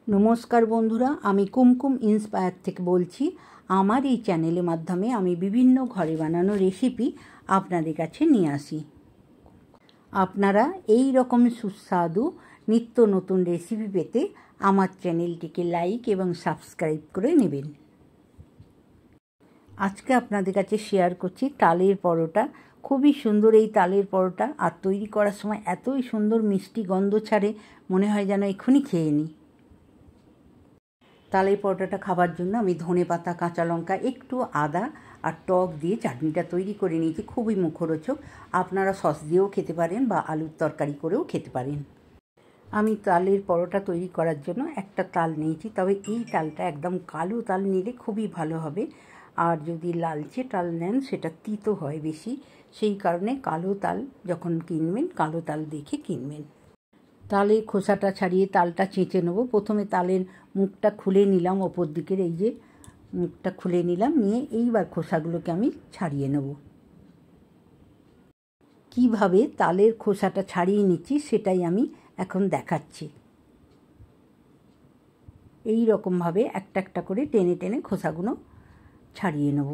নমস্কার বন্ধুরা, আমি কুমকুম ইন্সপায়ার থেকে বলছি। আমার এই চ্যানেলের মাধ্যমে আমি বিভিন্ন ঘরে বানানো রেসিপি আপনাদের কাছে নিয়ে আসি। আপনারা এই রকম সুস্বাদু নিত্য নতুন রেসিপি পেতে আমার চ্যানেলটিকে লাইক এবং সাবস্ক্রাইব করে নেবেন। আজকে আপনাদের কাছে শেয়ার করছি তালের পরোটা। খুবই সুন্দর এই তালের পরোটা, আর তৈরি করার সময় এতই সুন্দর মিষ্টি গন্ধ ছাড়ে, মনে হয় যেন এক্ষুনি খেয়ে নিই। তালের পরোটাটা খাবার জন্য আমি ধনেপাতা, কাঁচা লঙ্কা, একটু আদা আর টক দিয়ে চাটনিটা তৈরি করে নিয়েছি। খুবই মুখরোচক। আপনারা সস দিয়েও খেতে পারেন বা আলুর তরকারি করেও খেতে পারেন। আমি তালের পরোটা তৈরি করার জন্য একটা তাল নিয়েছি, তবে এই তালটা একদম কালো তাল নিলে খুবই ভালো হবে। আর যদি লালচে তাল নেন সেটা তিতো হয় বেশি, সেই কারণে কালো তাল যখন কিনবেন কালো তাল দেখে কিনবেন। তালের খোসাটা ছাড়িয়ে তালটা চেঁচে নেবো। প্রথমে তালের মুখটা খুলে নিলাম, ওপর দিকের এই যে মুখটা খুলে নিলাম, নিয়ে এইবার খোসাগুলোকে আমি ছাড়িয়ে নেব। কিভাবে তালের খোসাটা ছাড়িয়ে নিচ্ছি সেটাই আমি এখন দেখাচ্ছি। এই রকমভাবে একটা একটা করে টেনে টেনে খোসাগুলো ছাড়িয়ে নেব।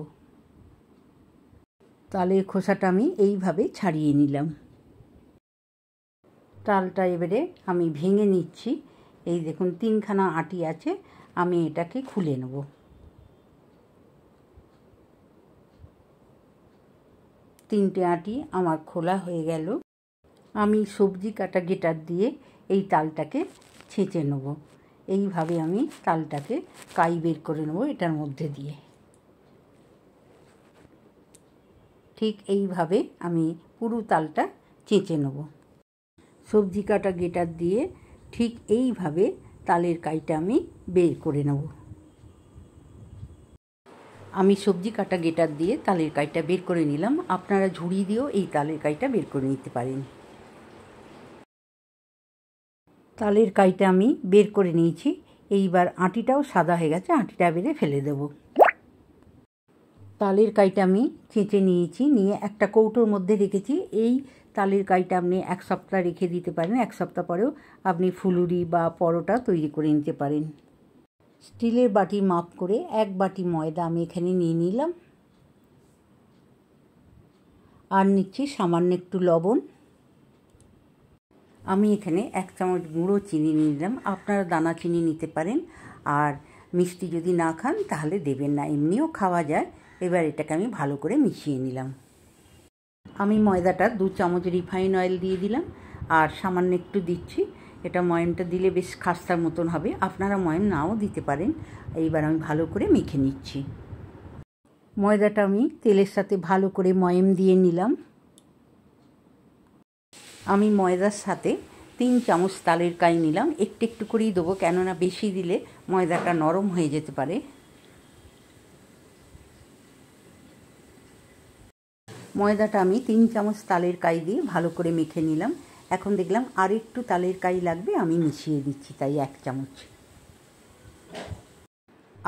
তালের খোসাটা আমি এইভাবে ছাড়িয়ে নিলাম। তালটা এবারে আমি ভেঙে নিচ্ছি। এই দেখুন তিনখানা আটি আছে, আমি এটাকে খুলে নেব। তিনটে আটি আমার খোলা হয়ে গেল। আমি সবজি কাটা গ্রেটার দিয়ে এই তালটাকে ছেঁচে নেব। এইভাবে আমি তালটাকে কাই বের করে নেব এটার মধ্যে দিয়ে। ঠিক এইভাবে আমি পুরো তালটা চেঁচে নেব। সবজি কাটা গ্রেটার দিয়ে ঠিক এইভাবে তালের কাইটা আমি বের করে নেব। আমি সবজি কাটা গ্রেটার দিয়ে তালের কাইটা বের করে নিলাম। আপনারা ঝুড়ি দিয়েও এই তালের কাইটা বের করে নিতে পারেন। তালের কাইটা আমি বের করে নিয়েছি। এইবার আটিটাও সাদা হয়ে গেছে, আটিটা বেরে ফেলে দেব। তালের কাইটা আমি চেঁচে নিয়েছি, নিয়ে একটা কৌটোর মধ্যে রেখেছি। এই তালের কাইটা আপনি এক সপ্তাহ রেখে দিতে পারেন, এক সপ্তাহ পরেও আপনি ফুলুরি বা পরোটা তৈরি করে নিতে পারেন। স্টিলের বাটি মাপ করে এক বাটি ময়দা আমি এখানে নিয়ে নিলাম, আর নিচ্ছি সামান্য একটু লবণ। আমি এখানে এক চামচ গুঁড়ো চিনি নিয়ে নিলাম। আপনারা দানা চিনি নিতে পারেন, আর মিষ্টি যদি না খান তাহলে দেবেন না, এমনিও খাওয়া যায়। এবার এটাকে আমি ভালো করে মিশিয়ে নিলাম। আমি ময়দাটা 2 চামচ রিফাইন অয়েল দিয়ে দিলাম, আর সামান্য একটু দিচ্ছি। এটা ময়মটা দিলে বেশ খাস্তার মতন হবে, আপনারা ময়ম নাও দিতে পারেন। এইবার আমি ভালো করে মেখে নিচ্ছি। ময়দাটা আমি তেলের সাথে ভালো করে ময়ম দিয়ে নিলাম। আমি ময়দার সাথে 3 চামচ তালের কাই নিলাম। একটু একটু করেই দেবো, কেননা বেশি দিলে ময়দাটা নরম হয়ে যেতে পারে। ময়দাটা আমি 3 চামচ তালের কাই দিয়ে ভালো করে মেখে নিলাম। এখন দেখলাম আর একটু তালের কাই লাগবে, আমি মিশিয়ে দিচ্ছি, তাই 1 চামচ।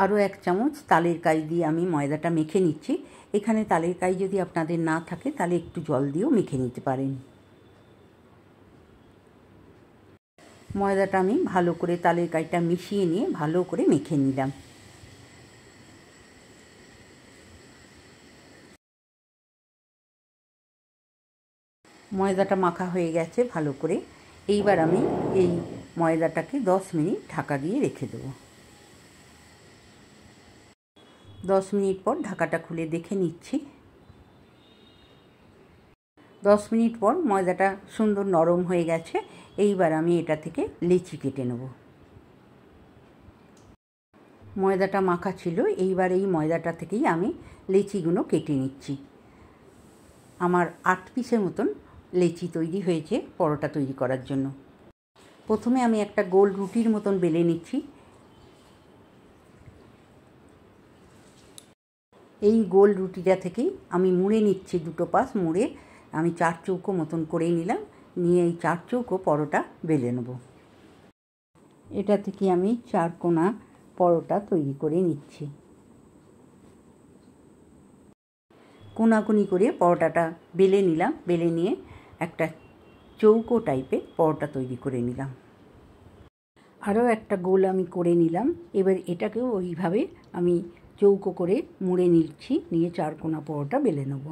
আরও 1 চামচ তালের কাই দিয়ে আমি ময়দাটা মেখে নিচ্ছি। এখানে তালের কাই যদি আপনাদের না থাকে তাহলে একটু জল দিয়েও মেখে নিতে পারেন। ময়দাটা আমি ভালো করে তালের কাইটা মিশিয়ে নিয়ে ভালো করে মেখে নিলাম। ময়দাটা মাখা হয়ে গেছে ভালো করে। এইবার আমি এই ময়দাটাকে 10 মিনিট ঢাকা দিয়ে রেখে দেবো। 10 মিনিট পর ঢাকাটা খুলে দেখে নিচ্ছি। 10 মিনিট পর ময়দাটা সুন্দর নরম হয়ে গেছে। এইবার আমি এটা থেকে লেচি কেটে নেব। ময়দাটা মাখা ছিল, এইবার এই ময়দাটা থেকেই আমি লেচিগুলো কেটে নিচ্ছি। আমার 8 পিসের মতন লেচি তৈরি হয়েছে পরোটা তৈরি করার জন্য। প্রথমে আমি একটা গোল রুটির মতন বেলে নিচ্ছি। এই গোল রুটিটা থেকেই আমি মুড়ে নিচ্ছি, দুটো পাশ মুড়ে আমি 4 চৌকো মতন করে নিলাম। নিয়ে এই 4 চৌকো পরোটা বেলে নেব। এটা থেকে আমি 4 কোনা পরোটা তৈরি করে নিচ্ছি। কোনাকুনি করে পরোটাটা বেলে নিলাম। বেলে নিয়ে একটা চৌকো টাইপের পরোটা তৈরি করে নিলাম। আরও একটা গোল আমি করে নিলাম। এবার এটাকেও ওইভাবে আমি চৌকো করে মুড়ে নিচ্ছি, নিয়ে চারকোনা পরোটা বেলে নেব।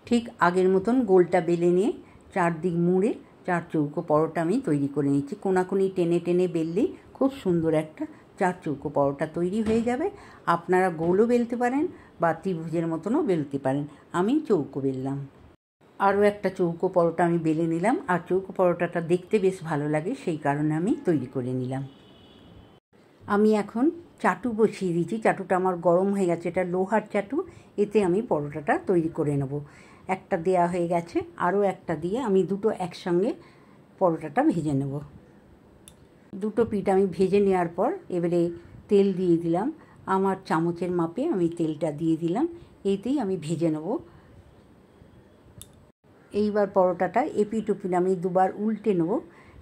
ঠিক আগের মতন গোলটা বেলে নিয়ে চারদিক মুড়ে চার চৌকো পরোটা আমি তৈরি করে নিচ্ছি। কোনাকুনি টেনে টেনে বেললেই খুব সুন্দর একটা চার চৌকো পরোটা তৈরি হয়ে যাবে। আপনারা গোলও বেলতে পারেন বা ত্রিভুজের মতনও বেলতে পারেন। আমি চৌকো বেললাম। আরও একটা চৌকো পরোটা আমি বেলে নিলাম, আর চৌকো পরোটাটা দেখতে বেশ ভালো লাগে, সেই কারণে আমি তৈরি করে নিলাম। আমি এখন চাটু বসিয়ে দিয়েছি। চাটুটা আমার গরম হয়ে গেছে, এটা লোহার চাটু, এতে আমি পরোটাটা তৈরি করে নেব। একটা দেয়া হয়ে গেছে, আরও একটা দিয়ে আমি দুটো একসঙ্গে পরোটাটা ভেজে নেব। দুটো পিঠ আমি ভেজে নেওয়ার পর এবারে তেল দিয়ে দিলাম। আমার চামচের মাপে আমি তেলটা দিয়ে দিলাম, এইতেই আমি ভেজে নেব। এইবার পরোটাটা এপিঠ ওপিঠ আমি দুবার উল্টে নেব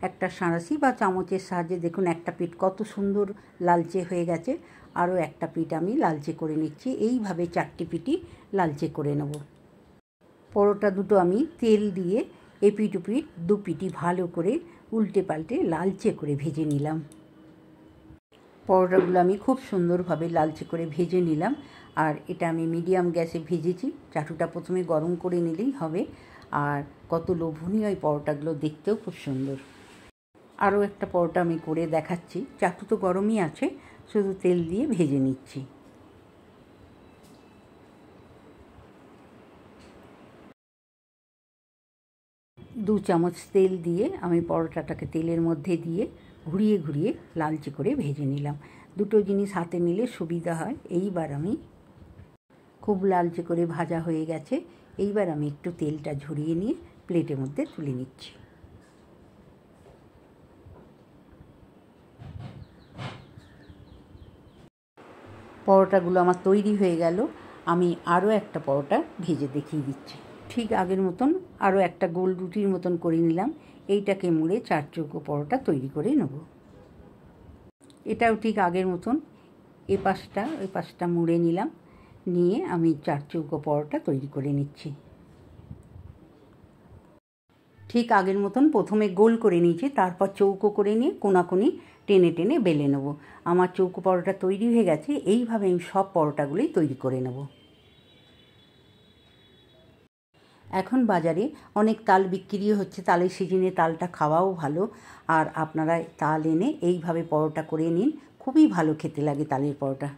একটা সাঁড়াশি বা চামচের সাহায্যে। দেখুন একটা পিঠ কত সুন্দর লালচে হয়ে গেছে, আরও একটা পিঠ আমি লালচে করে নিচ্ছি। এইভাবে চারটি পিঠই লালচে করে নেব। পরোটা দুটো আমি তেল দিয়ে এপিঠ ওপিঠ দু পিঠই ভালো করে উল্টে পাল্টে লালচে করে ভেজে নিলাম। পরোটাগুলো আমি খুব সুন্দরভাবে লালচে করে ভেজে নিলাম, আর এটা আমি মিডিয়াম গ্যাসে ভেজেছি। চাটুটা প্রথমে গরম করে নিলেই হবে। আর কত লোভনীয় এই পরোটাগুলো, দেখতেও খুব সুন্দর। আরও একটা পরোটা আমি করে দেখাচ্ছি। চাটু তো গরমই আছে, শুধু তেল দিয়ে ভেজে নিচ্ছি। দু চামচ তেল দিয়ে আমি পরোটাটাকে তেলের মধ্যে দিয়ে ঘুরিয়ে ঘুরিয়ে লালচে করে ভেজে নিলাম। দুটো জিনিস হাতে নিলে সুবিধা হয়। এইবার আমি খুব লালচে করে ভাজা হয়ে গেছে। এইবার আমি একটু তেলটা ঝরিয়ে নিয়ে প্লেটের মধ্যে তুলে নিচ্ছি। পরোটাগুলো আমার তৈরি হয়ে গেল। আমি আরও একটা পরোটা ভেজে দেখিয়ে দিচ্ছি। ঠিক আগের মতন আরও একটা গোল রুটির মতন করে নিলাম। এইটাকে মুড়ে চার চৌকো পরোটা তৈরি করে নেব। এটাও ঠিক আগের মতন এ পাশটা মুড়ে নিলাম, নিয়ে আমি চার চৌকো পরোটা তৈরি করে নিচ্ছি। ঠিক আগের মতন প্রথমে গোল করে নিয়েছি, তারপর চৌকো করে নিয়ে কোনাকুনি টেনে টেনে বেলে নেব। আমার চৌকো পরোটা তৈরি হয়ে গেছে। এইভাবে আমি সব পরোটাগুলোই তৈরি করে নেব। এখন বাজারে অনেক তাল বিক্রিও হচ্ছে। তালের সিজনে তালটা খাওয়াও ভালো। আর আপনারা তাল এনে এইভাবে পরোটা করে নিন, খুবই ভালো খেতে লাগে তালের পরোটা।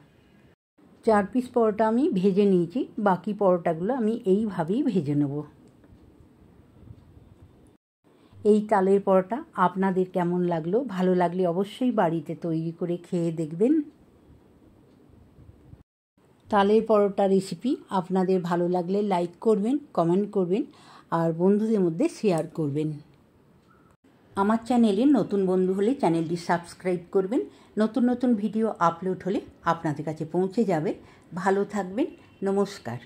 4 পিস পরোটা আমি ভেজে নিয়েছি, বাকি পরোটাগুলো আমি এইভাবেই ভেজে নেব। এই তালের পরোটা আপনাদের কেমন লাগলো? ভালো লাগলে অবশ্যই বাড়িতে তৈরি করে খেয়ে দেখবেন। তালের পরোটা রেসিপি আপনাদের ভালো লাগলে লাইক করবেন, কমেন্ট করবেন, আর বন্ধুদের মধ্যে শেয়ার করবেন। আমার চ্যানেলে নতুন বন্ধু হলে চ্যানেলটি সাবস্ক্রাইব করবেন। নতুন নতুন ভিডিও আপলোড হলে আপনাদের কাছে পৌঁছে যাবে। ভালো থাকবেন। নমস্কার।